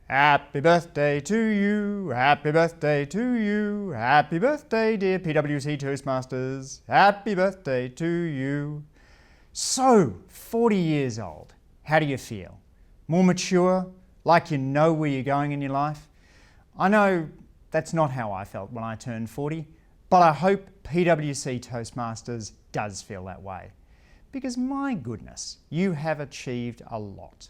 Happy birthday to you, happy birthday to you, happy birthday dear PwC Toastmasters, happy birthday to you. So, 40 years old, how do you feel? More mature, like you know where you're going in your life? I know that's not how I felt when I turned 40, but I hope PwC Toastmasters does feel that way. Because my goodness, you have achieved a lot.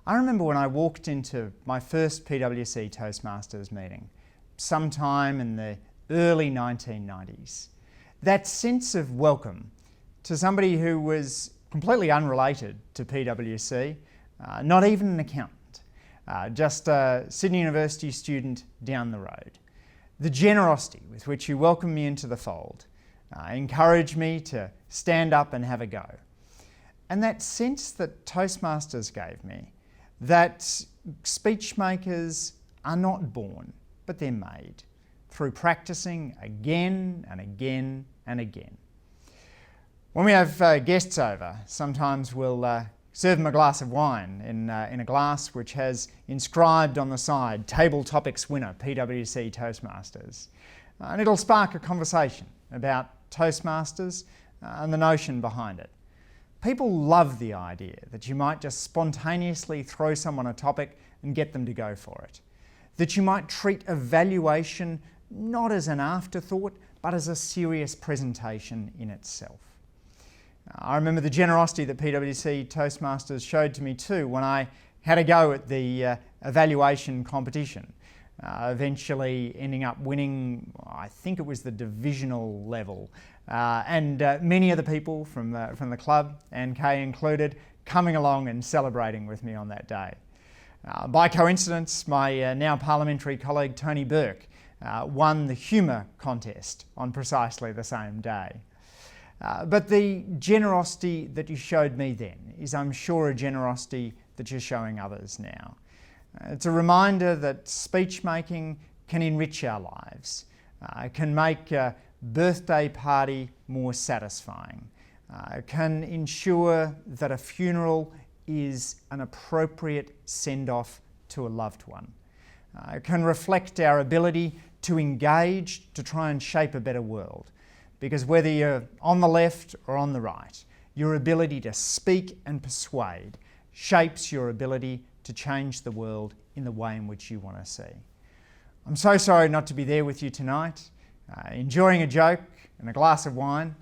I remember when I walked into my first PwC Toastmasters meeting, sometime in the early 1990s. That sense of welcome to somebody who was completely unrelated to PwC, not even an accountant, just a Sydney University student down the road. The generosity with which you welcomed me into the fold encouraged me to stand up and have a go. And that sense that Toastmasters gave me, that speech makers are not born, but they're made through practicing again and again and again. When we have guests over, sometimes we'll serve them a glass of wine in a glass which has inscribed on the side, Table Topics Winner, PwC Toastmasters. And it'll spark a conversation about Toastmasters and the notion behind it. People love the idea that you might just spontaneously throw someone a topic and get them to go for it. That you might treat evaluation not as an afterthought, but as a serious presentation in itself. I remember the generosity that PwC Toastmasters showed to me too when I had a go at the evaluation competition. Eventually ending up winning, I think it was the divisional level. And many other people from the club, and Kay included, coming along and celebrating with me on that day. By coincidence, my now parliamentary colleague Tony Burke won the humour contest on precisely the same day. But the generosity that you showed me then is, I'm sure, a generosity that you're showing others now. It's a reminder that speech making can enrich our lives, can make a birthday party more satisfying, can ensure that a funeral is an appropriate send-off to a loved one, can reflect our ability to engage to try and shape a better world. Because whether you're on the left or on the right, your ability to speak and persuade shapes your ability to change the world in the way in which you want to see. I'm so sorry not to be there with you tonight, enjoying a joke and a glass of wine,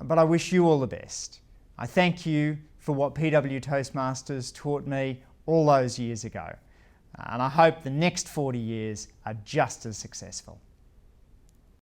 but I wish you all the best. I thank you for what PW Toastmasters taught me all those years ago, and I hope the next 40 years are just as successful.